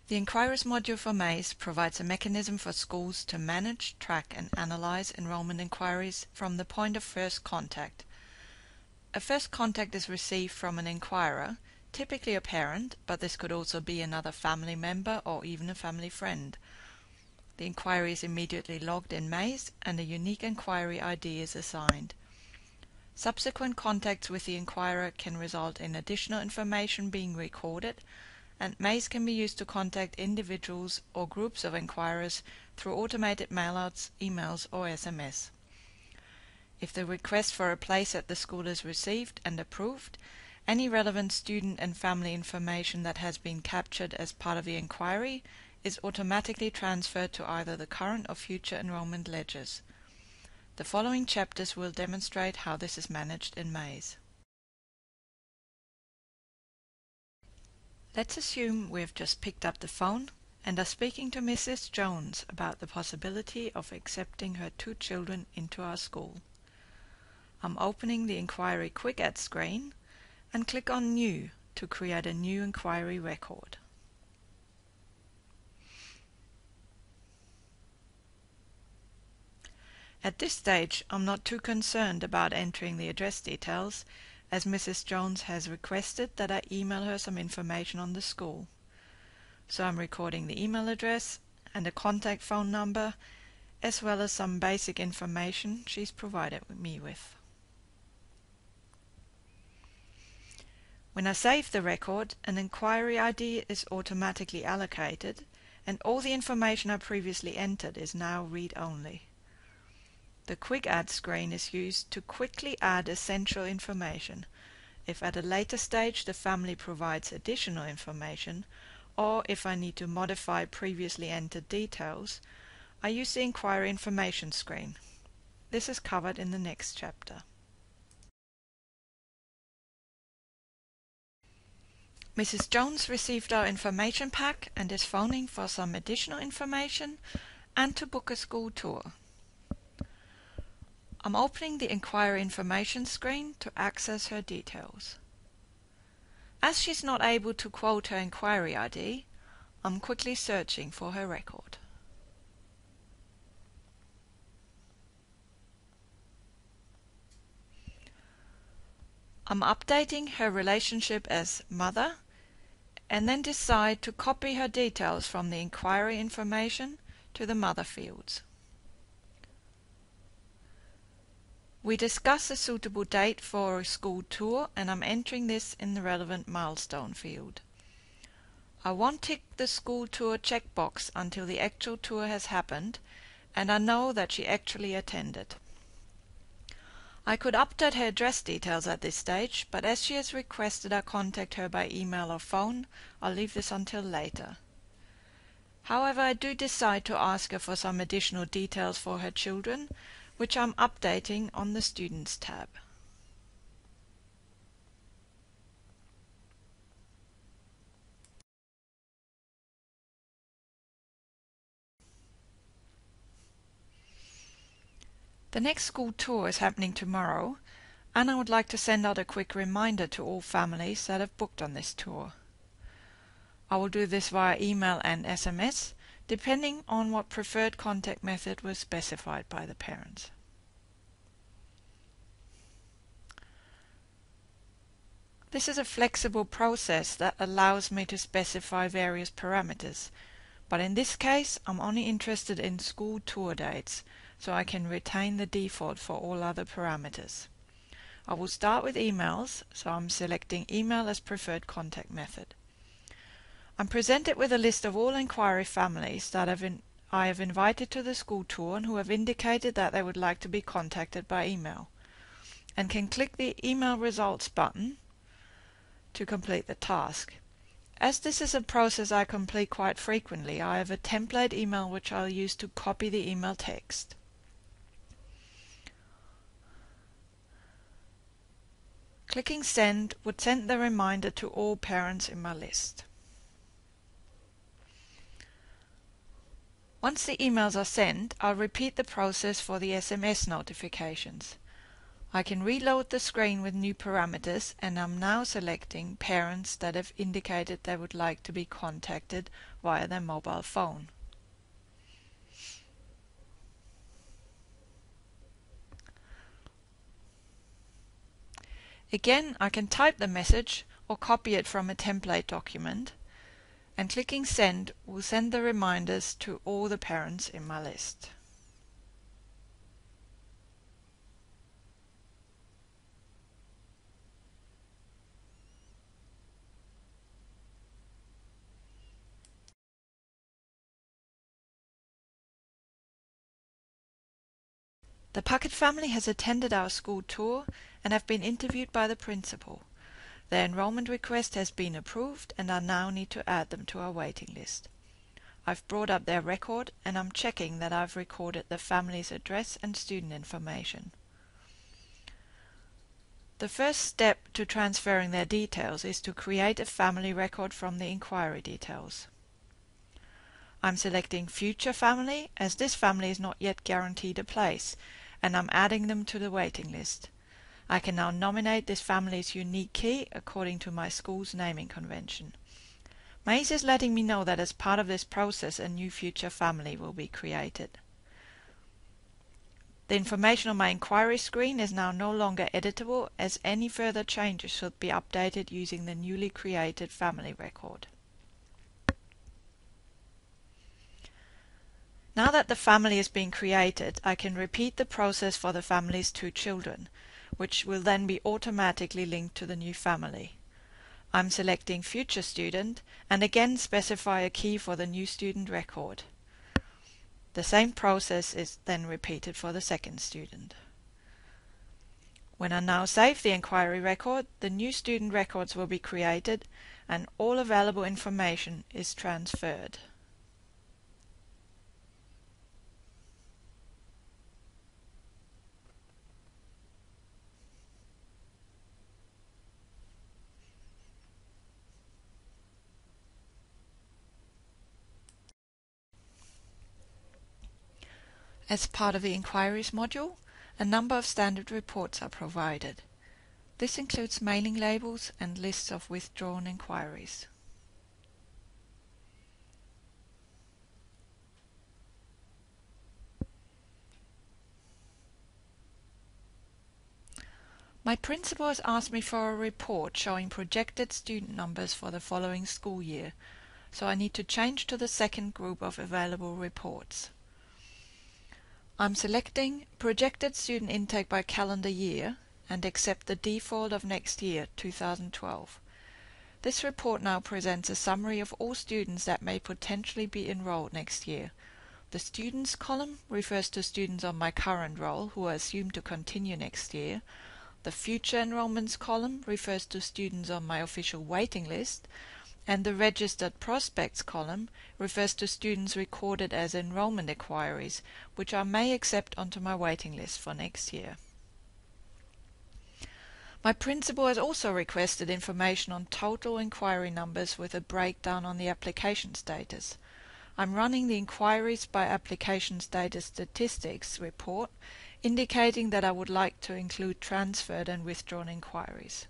The Enquiries module for Maze provides a mechanism for schools to manage, track and analyze enrollment inquiries from the point of first contact. A first contact is received from an inquirer, typically a parent, but this could also be another family member or even a family friend. The inquiry is immediately logged in Maze and a unique inquiry ID is assigned. Subsequent contacts with the inquirer can result in additional information being recorded, and Maze can be used to contact individuals or groups of inquirers through automated mailouts, emails or SMS. If the request for a place at the school is received and approved, any relevant student and family information that has been captured as part of the inquiry is automatically transferred to either the current or future enrollment ledgers. The following chapters will demonstrate how this is managed in Maze. Let's assume we have just picked up the phone and are speaking to Mrs. Jones about the possibility of accepting her 2 children into our school. I'm opening the Inquiry Quick Add screen and click on New to create a new inquiry record. At this stage, I'm not too concerned about entering the address details, as Mrs. Jones has requested that I email her some information on the school. So I'm recording the email address and a contact phone number, as well as some basic information she's provided me with. When I save the record, an inquiry ID is automatically allocated, and all the information I previously entered is now read-only. The Quick Add screen is used to quickly add essential information. If at a later stage the family provides additional information, or if I need to modify previously entered details, I use the Inquiry Information screen. This is covered in the next chapter. Mrs. Jones received our information pack and is phoning for some additional information and to book a school tour. I'm opening the Inquiry Information screen to access her details. As she's not able to quote her inquiry ID, I'm quickly searching for her record. I'm updating her relationship as mother and then decide to copy her details from the inquiry information to the mother fields. We discuss a suitable date for a school tour and I'm entering this in the relevant milestone field. I won't tick the school tour checkbox until the actual tour has happened and I know that she actually attended. I could update her address details at this stage, but as she has requested I contact her by email or phone, I'll leave this until later. However, I do decide to ask her for some additional details for her children, which I'm updating on the Students tab. The next school tour is happening tomorrow, and I would like to send out a quick reminder to all families that have booked on this tour. I will do this via email and SMS, depending on what preferred contact method was specified by the parents. This is a flexible process that allows me to specify various parameters, but in this case I'm only interested in school tour dates, so I can retain the default for all other parameters. I will start with emails, so I'm selecting email as preferred contact method. I'm presented with a list of all inquiry families that I have invited to the school tour and who have indicated that they would like to be contacted by email, and can click the email results button to complete the task. As this is a process I complete quite frequently, I have a template email which I'll use to copy the email text. Clicking send would send the reminder to all parents in my list. Once the emails are sent, I'll repeat the process for the SMS notifications. I can reload the screen with new parameters, and I'm now selecting parents that have indicated they would like to be contacted via their mobile phone. Again, I can type the message or copy it from a template document, and clicking send will send the reminders to all the parents in my list. The Puckett family has attended our school tour and have been interviewed by the principal. Their enrollment request has been approved, and I now need to add them to our waiting list. I've brought up their record, and I'm checking that I've recorded the family's address and student information. The first step to transferring their details is to create a family record from the inquiry details. I'm selecting Future Family, as this family is not yet guaranteed a place, and I'm adding them to the waiting list. I can now nominate this family's unique key according to my school's naming convention. Maze is letting me know that as part of this process a new future family will be created. The information on my inquiry screen is now no longer editable, as any further changes should be updated using the newly created family record. Now that the family has been created, I can repeat the process for the family's 2 children, which will then be automatically linked to the new family. I'm selecting Future Student and again specify a key for the new student record. The same process is then repeated for the second student. When I now save the inquiry record, the new student records will be created and all available information is transferred. As part of the Inquiries module, a number of standard reports are provided. This includes mailing labels and lists of withdrawn inquiries. My principal has asked me for a report showing projected student numbers for the following school year, so I need to change to the second group of available reports. I'm selecting Projected Student Intake by Calendar Year and accept the default of next year, 2012. This report now presents a summary of all students that may potentially be enrolled next year. The Students column refers to students on my current roll who are assumed to continue next year. The Future Enrollments column refers to students on my official waiting list, and the Registered Prospects column refers to students recorded as enrollment inquiries, which I may accept onto my waiting list for next year. My principal has also requested information on total inquiry numbers with a breakdown on the application status. I'm running the Inquiries by Application Status Statistics report, indicating that I would like to include transferred and withdrawn inquiries.